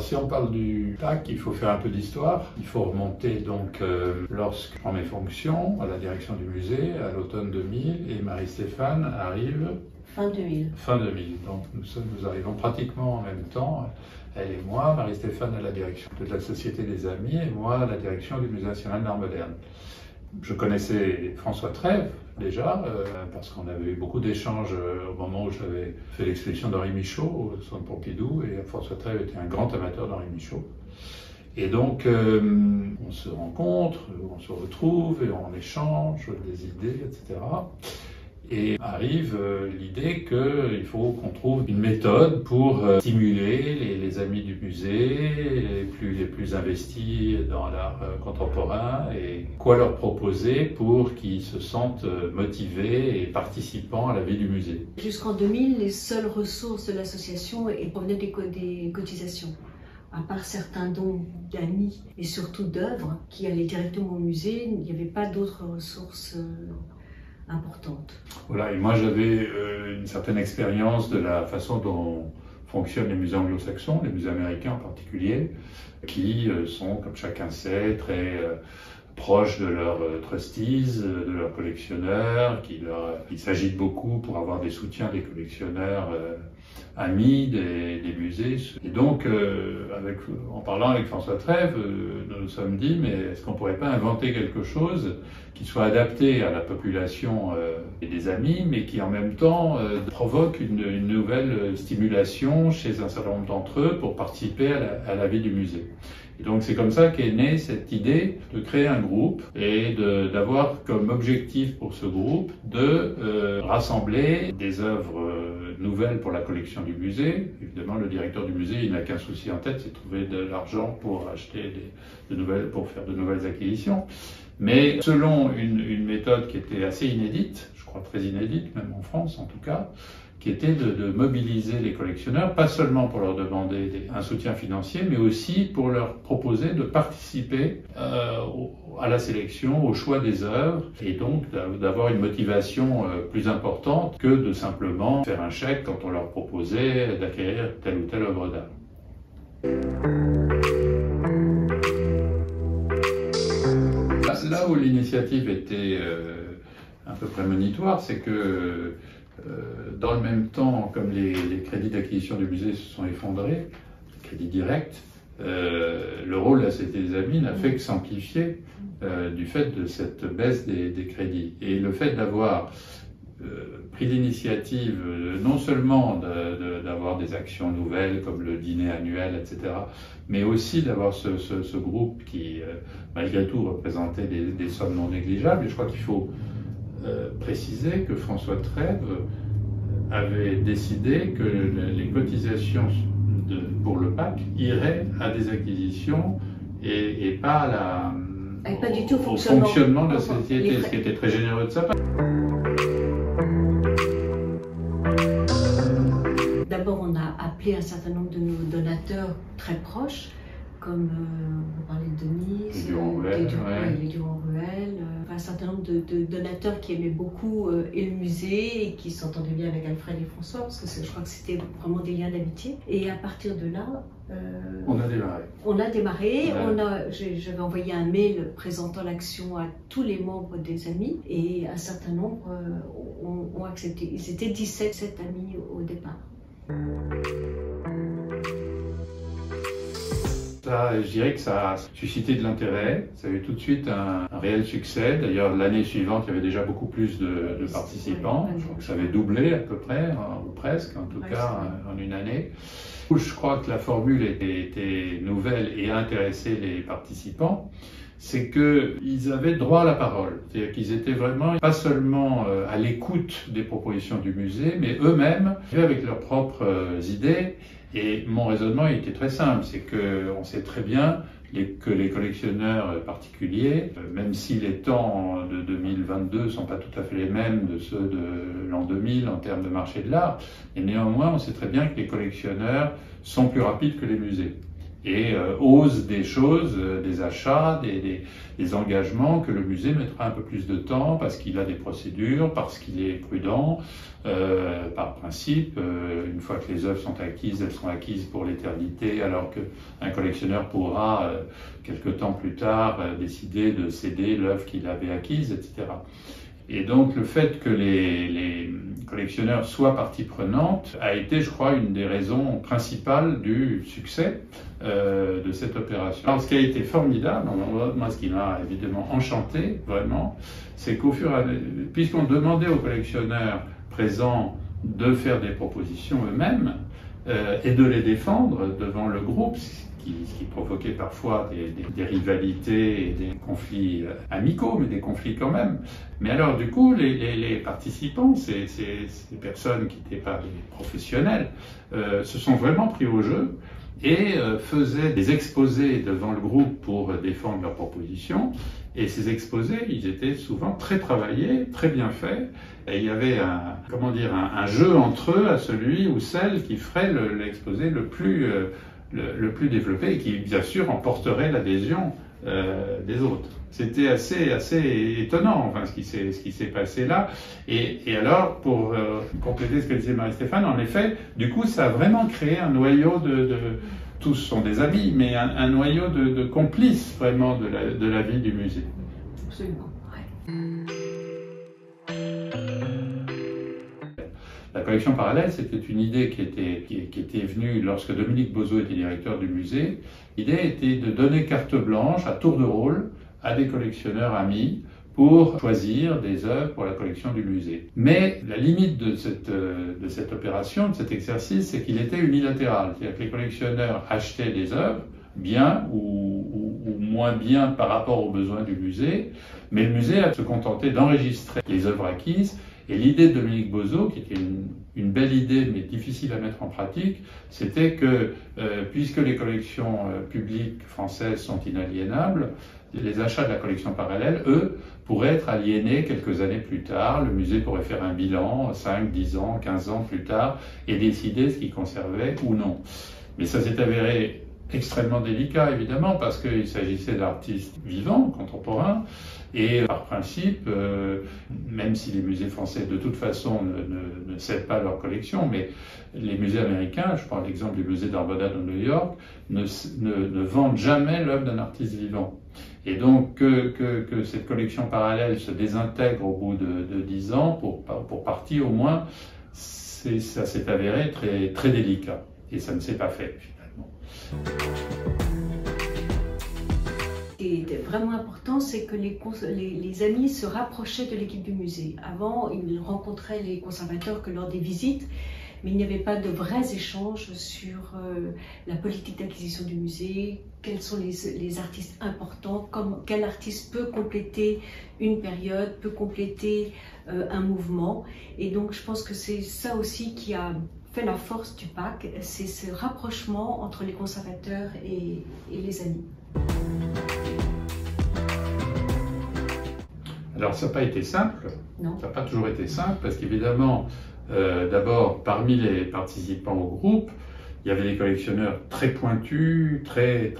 Si on parle du TAC, il faut faire un peu d'histoire. Il faut remonter donc lorsque je prends mes fonctions à la direction du musée à l'automne 2000 et Marie-Stéphane arrive fin 2000. Fin 2000. Donc nous arrivons pratiquement en même temps, elle et moi, Marie-Stéphane à la direction de la Société des Amis et moi à la direction du Musée national d'art moderne. Je connaissais François Trèves déjà, parce qu'on avait eu beaucoup d'échanges au moment où j'avais fait l'exposition d'Henri Michaud au Centre Pompidou, et François Trèves était un grand amateur d'Henri Michaud. Et donc on se rencontre, on se retrouve et on échange des idées, etc. Et arrive l'idée qu'il faut qu'on trouve une méthode pour stimuler les amis du musée, les plus investis dans l'art contemporain, et quoi leur proposer pour qu'ils se sentent motivés et participants à la vie du musée. Jusqu'en 2000, les seules ressources de l'association provenaient des cotisations. À part certains dons d'amis et surtout d'œuvres qui allaient directement au musée, il n'y avait pas d'autres ressources importante. Voilà, et moi j'avais une certaine expérience de la façon dont fonctionnent les musées anglo-saxons, les musées américains en particulier, qui sont, comme chacun sait, très proches de leurs trustees, de leurs collectionneurs, qui s'agitent beaucoup pour avoir des soutiens des collectionneurs amis des musées. Et donc, en parlant avec François Trèves, nous nous sommes dit, mais est-ce qu'on ne pourrait pas inventer quelque chose qui soit adapté à la population et des amis, mais qui en même temps provoque une nouvelle stimulation chez un certain nombre d'entre eux pour participer à la vie du musée. Et donc c'est comme ça qu'est née cette idée de créer un groupe et d'avoir comme objectif pour ce groupe de rassembler des œuvres nouvelles pour la collection du musée. Évidemment, le directeur du musée, il n'a qu'un souci en tête, c'est de trouver de l'argent pour acheter pour faire de nouvelles acquisitions. Mais selon une méthode qui était assez inédite, je crois très inédite, même en France en tout cas, qui était de mobiliser les collectionneurs, pas seulement pour leur demander un soutien financier, mais aussi pour leur proposer de participer à la sélection, au choix des œuvres, et donc d'avoir une motivation plus importante que de simplement faire un chèque quand on leur proposait d'acquérir telle ou telle œuvre d'art. Là où l'initiative était un peu prémonitoire, c'est que dans le même temps, comme les crédits d'acquisition du musée se sont effondrés, les crédits directs, le rôle de la Société des Amis n'a fait que s'amplifier du fait de cette baisse des crédits. Et le fait d'avoir pris l'initiative non seulement d'avoir des actions nouvelles comme le dîner annuel, etc., mais aussi d'avoir ce groupe qui, malgré tout, représentait des sommes non négligeables. Et je crois qu'il faut préciser que François Trèves avait décidé que les cotisations pour le PAC iraient à des acquisitions et pas pas du tout au fonctionnement de la société, ce qui était très généreux de sa part. D'abord, on a appelé un certain nombre de nos donateurs très proches, comme on parlait de Denise, les Durand-Ruel, un certain nombre de donateurs qui aimaient beaucoup et le musée et qui s'entendaient bien avec Alfred et François, parce que je crois que c'était vraiment des liens d'amitié. Et à partir de là, on a démarré. J'avais envoyé un mail présentant l'action à tous les membres des amis et un certain nombre ont accepté. Ils étaient 17 amis au départ. Je dirais que ça a suscité de l'intérêt, ça a eu tout de suite un réel succès. D'ailleurs, l'année suivante, il y avait déjà beaucoup plus de participants. Je crois que ça avait doublé à peu près, ou presque, en tout cas, en une année. Je crois que la formule était nouvelle et intéressait les participants. C'est qu'ils avaient droit à la parole. C'est-à-dire qu'ils étaient vraiment pas seulement à l'écoute des propositions du musée, mais eux-mêmes, avec leurs propres idées. Et mon raisonnement était très simple, c'est qu'on sait très bien que les collectionneurs particuliers, même si les temps de 2022 ne sont pas tout à fait les mêmes de ceux de l'an 2000 en termes de marché de l'art, et néanmoins on sait très bien que les collectionneurs sont plus rapides que les musées. et ose des choses, des achats, des engagements que le musée mettra un peu plus de temps parce qu'il a des procédures, parce qu'il est prudent. Par principe, une fois que les œuvres sont acquises, elles sont acquises pour l'éternité, alors qu'un collectionneur pourra, quelque temps plus tard, décider de céder l'œuvre qu'il avait acquise, etc. Et donc le fait que les collectionneurs soient partie prenante a été, je crois, une des raisons principales du succès de cette opération. Alors ce qui a été formidable, moi ce qui m'a évidemment enchanté, vraiment, c'est qu'au fur et à mesure, puisqu'on demandait aux collectionneurs présents de faire des propositions eux-mêmes et de les défendre devant le groupe, ce qui provoquait parfois des rivalités et des conflits amicaux, mais des conflits quand même. Mais alors du coup, les participants, ces personnes qui n'étaient pas des professionnels, se sont vraiment pris au jeu et faisaient des exposés devant le groupe pour défendre leurs propositions. Et ces exposés, ils étaient souvent très travaillés, très bien faits. Et il y avait un jeu entre eux à celui ou celle qui ferait l'exposé le plus développé et qui, bien sûr, emporterait l'adhésion des autres. C'était assez étonnant, enfin, ce qui s'est passé là. Et alors, pour compléter ce que disait Marie-Stéphane, en effet, du coup, ça a vraiment créé un noyau tous sont des amis, mais un noyau de complices, vraiment, de la vie du musée. Absolument, ouais. La collection parallèle, c'était une idée qui était venue lorsque Dominique Bozeau était directeur du musée. L'idée était de donner carte blanche à tour de rôle à des collectionneurs amis pour choisir des œuvres pour la collection du musée. Mais la limite de cette opération, de cet exercice, c'est qu'il était unilatéral. C'est-à-dire que les collectionneurs achetaient des œuvres, bien ou moins bien par rapport aux besoins du musée, mais le musée a se contenté d'enregistrer les œuvres acquises. Et l'idée de Dominique Bozeau, qui était une belle idée mais difficile à mettre en pratique, c'était que puisque les collections publiques françaises sont inaliénables, les achats de la collection parallèle, eux, pourraient être aliénés quelques années plus tard. Le musée pourrait faire un bilan 5, 10 ans, 15 ans plus tard et décider ce qu'il conservait ou non. Mais ça s'est avéré extrêmement délicat, évidemment, parce qu'il s'agissait d'artistes vivants, contemporains, et par principe, même si les musées français de toute façon ne cèdent pas leur collection, mais les musées américains, je prends l'exemple du musée d'Arbonne de New York, ne vendent jamais l'œuvre d'un artiste vivant. Et donc que cette collection parallèle se désintègre au bout de 10 ans, pour partie au moins, ça s'est avéré très, très délicat, et ça ne s'est pas fait. Ce qui était vraiment important, c'est que les amis se rapprochaient de l'équipe du musée. Avant, ils rencontraient les conservateurs que lors des visites, mais il n'y avait pas de vrais échanges sur la politique d'acquisition du musée, quels sont les artistes importants, quel artiste peut compléter une période, peut compléter un mouvement. Et donc je pense que c'est ça aussi qui a fait la force du PAC, c'est ce rapprochement entre les conservateurs et les amis. Alors ça n'a pas été simple, non. Ça n'a pas toujours été simple, parce qu'évidemment, d'abord, parmi les participants au groupe, il y avait des collectionneurs très pointus, très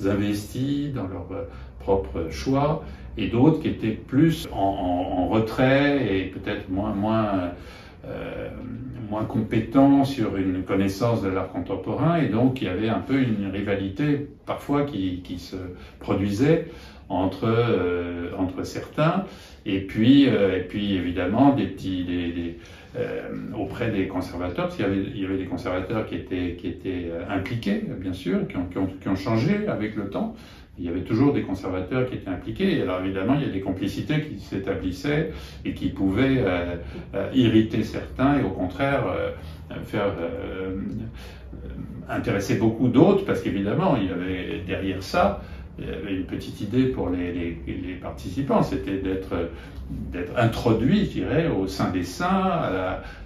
investis dans leur propre choix, et d'autres qui étaient plus en retrait et peut-être moins compétents sur une connaissance de l'art contemporain, et donc il y avait un peu une rivalité parfois qui se produisait entre certains, et puis évidemment auprès des conservateurs, parce qu'il y avait des conservateurs qui étaient impliqués, bien sûr, qui ont changé avec le temps. Il y avait toujours des conservateurs qui étaient impliqués, et alors évidemment il y a des complicités qui s'établissaient et qui pouvaient irriter certains et au contraire faire intéresser beaucoup d'autres, parce qu'évidemment il y avait derrière ça une petite idée pour les participants, c'était d'être introduit, je dirais, au sein des saints,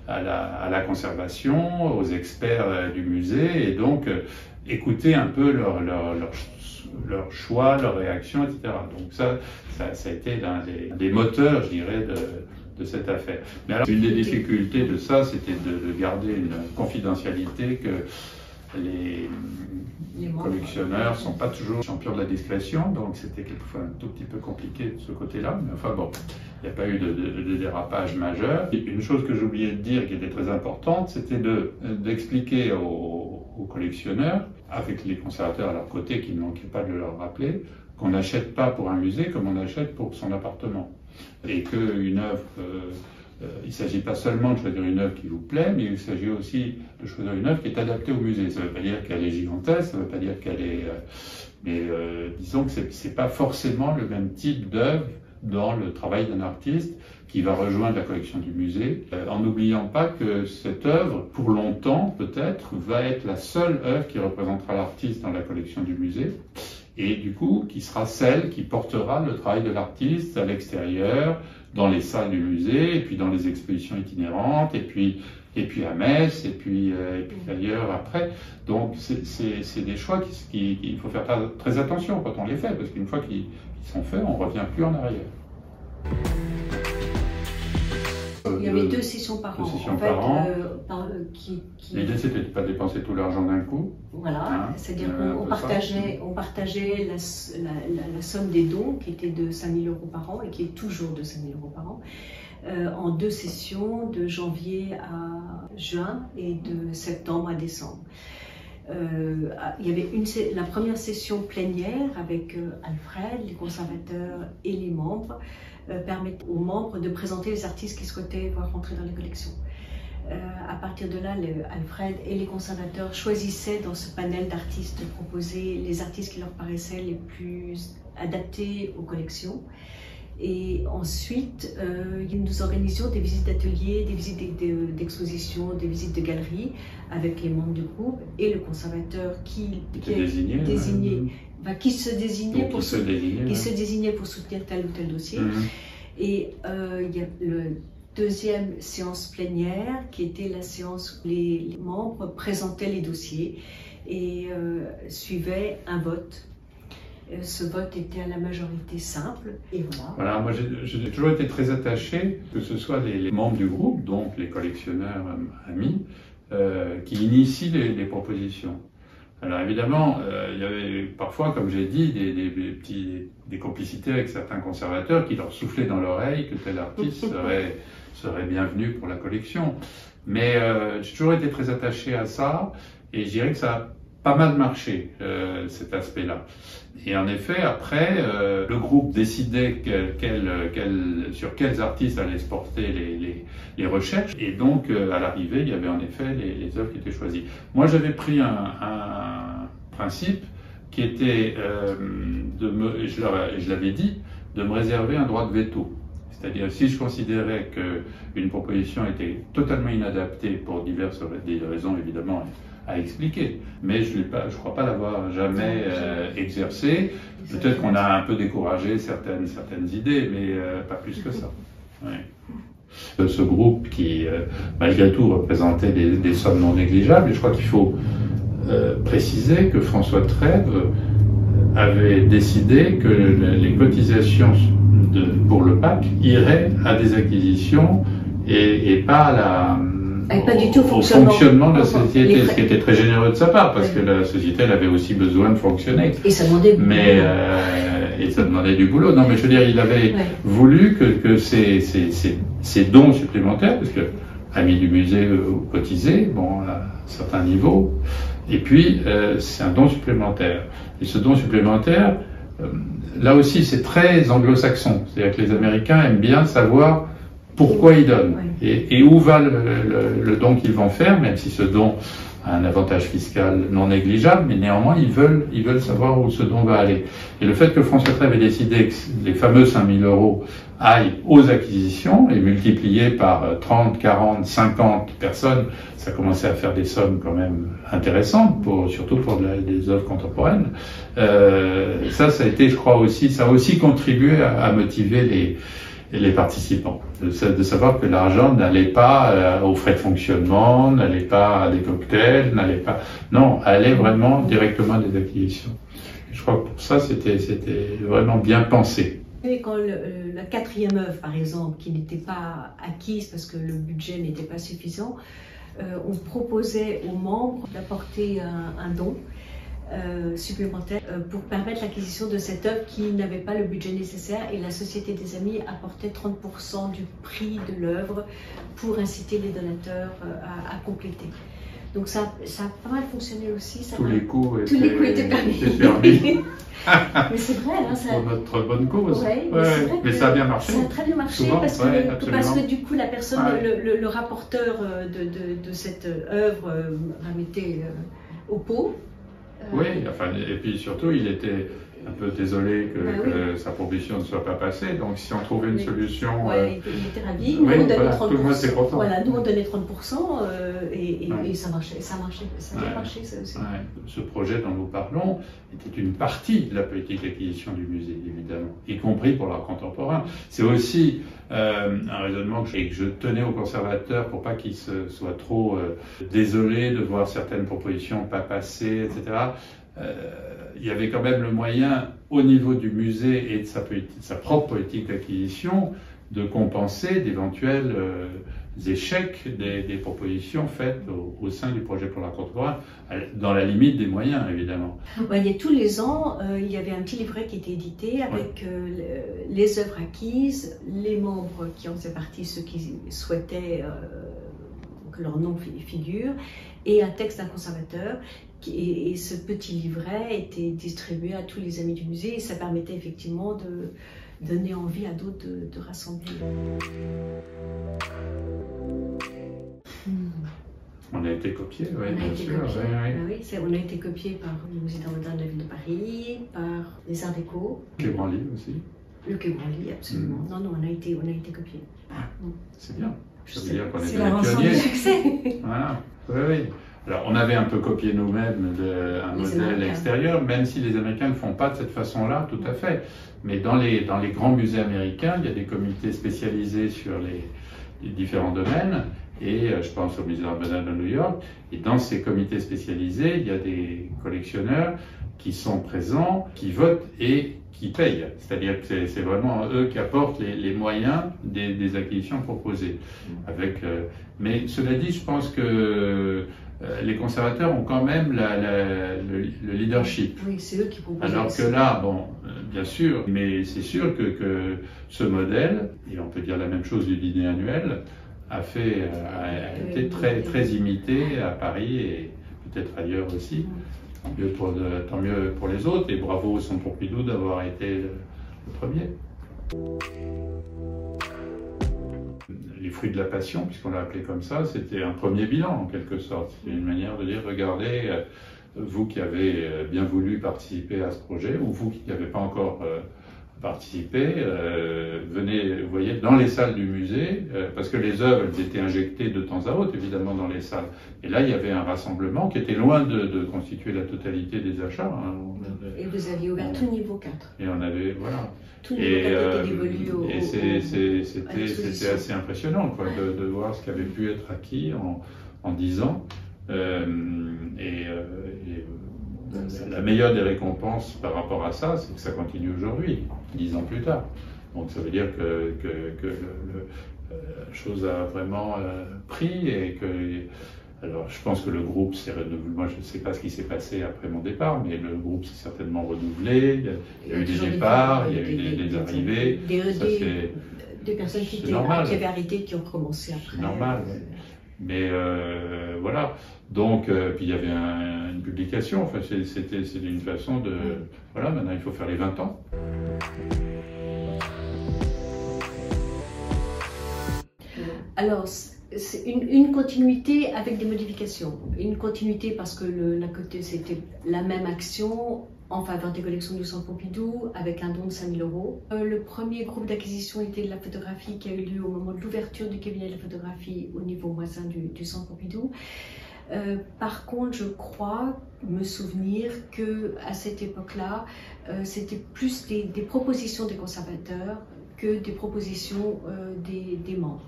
à la conservation, aux experts du musée, et donc écouter un peu leur choix, leurs réactions, etc. Donc ça a été l'un des moteurs, je dirais, de cette affaire. Mais alors, une des difficultés de ça, c'était de garder une confidentialité que les collectionneurs ne sont pas toujours champions de la discrétion, donc c'était quelquefois un tout petit peu compliqué de ce côté-là. Mais enfin bon, il n'y a pas eu de dérapage majeur. Et une chose que j'oubliais de dire qui était très importante, c'était d'expliquer aux collectionneurs, avec les conservateurs à leur côté qui ne manquaient pas de leur rappeler, qu'on n'achète pas pour un musée comme on achète pour son appartement. Et qu'une œuvre, il ne s'agit pas seulement de choisir une œuvre qui vous plaît, mais il s'agit aussi de choisir une œuvre qui est adaptée au musée. Ça ne veut pas dire qu'elle est gigantesque, ça ne veut pas dire qu'elle est... mais disons que ce n'est pas forcément le même type d'œuvre dans le travail d'un artiste qui va rejoindre la collection du musée, en n'oubliant pas que cette œuvre, pour longtemps peut-être, va être la seule œuvre qui représentera l'artiste dans la collection du musée, et du coup qui sera celle qui portera le travail de l'artiste à l'extérieur, dans les salles du musée, et puis dans les expositions itinérantes, et puis à Metz, et puis ailleurs après. Donc c'est des choix qu'il faut faire très attention quand on les fait, parce qu'une fois qu'ils sont faits, on ne revient plus en arrière. Il y avait 2 sessions par an. 2 sessions par an. L'idée, c'était de ne pas dépenser tout l'argent d'un coup. Voilà, hein, c'est-à-dire qu'on partageait la somme des dons, qui était de 5 000 € par an, et qui est toujours de 5 000 € par an, en 2 sessions, de janvier à juin et de septembre à décembre. Il y avait la première session plénière avec Alfred, les conservateurs et les membres, permettent aux membres de présenter les artistes qu'ils souhaitaient voir rentrer dans les collections. À partir de là, Alfred et les conservateurs choisissaient dans ce panel d'artistes proposés les artistes qui leur paraissaient les plus adaptés aux collections. Et ensuite, nous organisions des visites d'ateliers, des visites d'expositions, des visites de galeries avec les membres du groupe et le conservateur qui se désignait pour soutenir tel ou tel dossier. Et il y a le deuxième séance plénière qui était la séance où les membres présentaient les dossiers et suivaient un vote. Ce vote était à la majorité simple, et voilà. Voilà, moi j'ai toujours été très attaché, que ce soit les membres du groupe, donc les collectionneurs amis, qui initient les propositions. Alors évidemment, il y avait parfois, comme j'ai dit, des complicités avec certains conservateurs qui leur soufflaient dans l'oreille que tel artiste serait bienvenu pour la collection. Mais j'ai toujours été très attaché à ça, et je dirais que ça a pas mal marché, cet aspect-là. Et en effet, après, le groupe décidait sur quels artistes allaient se porter les recherches. Et donc, à l'arrivée, il y avait en effet les œuvres qui étaient choisies. Moi, j'avais pris un principe qui était, et je l'avais dit, de me réserver un droit de veto. C'est-à-dire, si je considérais qu'une proposition était totalement inadaptée pour diverses raisons, évidemment, à expliquer, mais je ne crois pas l'avoir jamais exercé. Peut-être qu'on a un peu découragé certaines idées, mais pas plus que ça. Ouais. Ce groupe qui, malgré tout, représentait des sommes non négligeables, et je crois qu'il faut préciser que François Trèves avait décidé que les cotisations pour le PAC iraient à des acquisitions et pas à pas du tout au fonctionnement de la société, ce qui était très généreux de sa part, parce que la société elle avait aussi besoin de fonctionner. Et ça demandait du boulot. Et ça demandait du boulot. Non, mais je veux dire, il avait voulu que ces dons supplémentaires, parce que amis du musée cotisés, bon, à un certain niveau, et puis c'est un don supplémentaire. Et ce don supplémentaire, là aussi, c'est très anglo-saxon. C'est-à-dire que les Américains aiment bien savoir pourquoi ils donnent et où va le don qu'ils vont faire, même si ce don a un avantage fiscal non négligeable, mais néanmoins ils veulent savoir où ce don va aller. Et le fait que François Trèves ait décidé que les fameux 5 000 € aillent aux acquisitions et multipliés par 30, 40, 50 personnes, ça commençait à faire des sommes quand même intéressantes, surtout pour des œuvres contemporaines. Ça a été, je crois aussi, ça a aussi contribué à motiver les participants, de savoir que l'argent n'allait pas aux frais de fonctionnement, n'allait pas à des cocktails, allait vraiment directement à des acquisitions. Je crois que pour ça, c'était vraiment bien pensé. Et quand la 4e œuvre, par exemple, qui n'était pas acquise parce que le budget n'était pas suffisant, on proposait aux membres d'apporter un don. supplémentaires pour permettre l'acquisition de cette œuvre qui n'avait pas le budget nécessaire, et la Société des Amis apportait 30% du prix de l'œuvre pour inciter les donateurs à compléter. Donc ça a pas mal fonctionné aussi. Tous les coups étaient permis. Mais c'est vrai, hein, ça... pour notre bonne cause. Ouais, mais ça a bien marché. Ça a très bien marché. Souvent, parce que du coup la personne, le rapporteur de cette œuvre mettait au pot. Oui, enfin, et puis surtout il était un peu désolé que sa proposition ne soit pas passée, donc si on trouvait une solution... Oui, il était ravi, nous on donnait 30%, tout le monde était content. Voilà, nous on donnait 30% et ça marchait, ça a bien marché ça aussi. Ce projet dont nous parlons était une partie de la politique d'acquisition du musée, évidemment, y compris pour l'art contemporain. C'est aussi un raisonnement que je tenais aux conservateurs pour pas qu'ils soient trop désolés de voir certaines propositions pas passer, etc. Il y avait quand même le moyen, au niveau du musée et de sa propre politique d'acquisition, de compenser d'éventuels échecs des propositions faites au sein du projet pour l'art contemporain, dans la limite des moyens, évidemment. Il y a tous les ans, il y avait un petit livret qui était édité avec les œuvres acquises, les membres qui en faisaient partie, ceux qui souhaitaient que leur nom figure, et un texte d'un conservateur. Et ce petit livret était distribué à tous les amis du musée et ça permettait effectivement de donner envie à d'autres de rassembler. On a été copié, oui, bien sûr. On a été copié par le Musée d'art moderne de la ville de Paris, par les Arts Déco. Le Quai Branly aussi. Le Quai Branly, absolument. Non, on a été copié. C'est bien. Ça veut dire qu'on est des pionniers. Succès. Voilà. Oui. Alors, on avait un peu copié nous-mêmes un modèle extérieur, même si les Américains ne le font pas de cette façon-là, tout à fait. Mais dans les grands musées américains, il y a des comités spécialisés sur les différents domaines, et je pense au musée d'art moderne de New York, et dans ces comités spécialisés, il y a des collectionneurs qui sont présents, qui votent et qui payent. C'est-à-dire que c'est vraiment eux qui apportent les moyens des acquisitions proposées. Mais cela dit, je pense que les conservateurs ont quand même le leadership. Oui, c'est eux qui proposent. Alors que là, bien sûr, mais c'est sûr que ce modèle, et on peut dire la même chose du dîner annuel, a été très imité à Paris et peut-être ailleurs aussi. Tant mieux pour les autres, et bravo au Centre Pompidou d'avoir été le premier. Les fruits de la passion, puisqu'on l'a appelé comme ça, c'était un premier bilan en quelque sorte. C'était une manière de dire, regardez, vous qui avez bien voulu participer à ce projet, ou vous qui n'avez pas encore participé, venez, vous voyez, dans les salles du musée, parce que les œuvres, elles étaient injectées de temps à autre, évidemment, dans les salles. Et là, il y avait un rassemblement qui était loin de constituer la totalité des achats. Et vous aviez ouvert tout niveau 4. Et on avait, voilà. Tout niveau 4 était dévolu et c'était assez impressionnant, quoi, de voir ce qui avait pu être acquis en 10 ans. La meilleure des récompenses par rapport à ça, c'est que ça continue aujourd'hui, 10 ans plus tard. Donc ça veut dire que la chose a vraiment pris et que... Alors je pense que le groupe s'est renouvelé. Moi je ne sais pas ce qui s'est passé après mon départ, mais le groupe s'est certainement renouvelé. Il y a eu des départs, il y a eu des arrivées. Des personnes qui avaient arrêté, qui ont commencé après. C'est normal, oui. Mais voilà. Donc, puis il y avait une publication, enfin, c'était une façon de... Voilà, maintenant il faut faire les 20 ans. Alors, c'est une continuité avec des modifications. Une continuité parce que d'un côté c'était la même action en faveur des collections du Centre Pompidou avec un don de 5 000 €. Le premier groupe d'acquisition était de la photographie qui a eu lieu au moment de l'ouverture du cabinet de la photographie au niveau voisin du Centre Pompidou. Par contre, je crois me souvenir qu'à cette époque-là, c'était plus des propositions des conservateurs que des propositions des membres.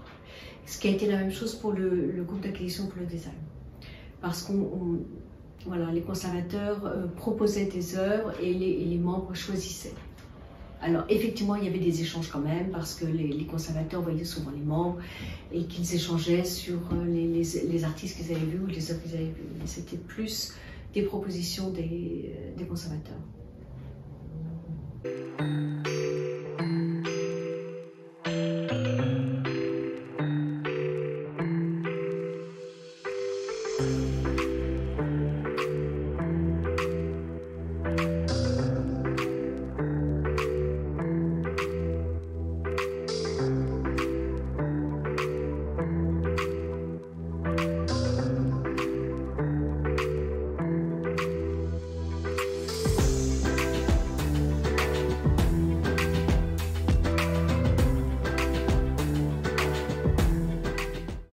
Ce qui a été la même chose pour le groupe d'acquisition pour le design. Parce que les conservateurs proposaient des œuvres et les membres choisissaient. Alors effectivement, il y avait des échanges quand même, parce que les conservateurs voyaient souvent les membres et qu'ils échangeaient sur les artistes qu'ils avaient vus ou les œuvres qu'ils avaient vues. Mais c'était plus des propositions des conservateurs.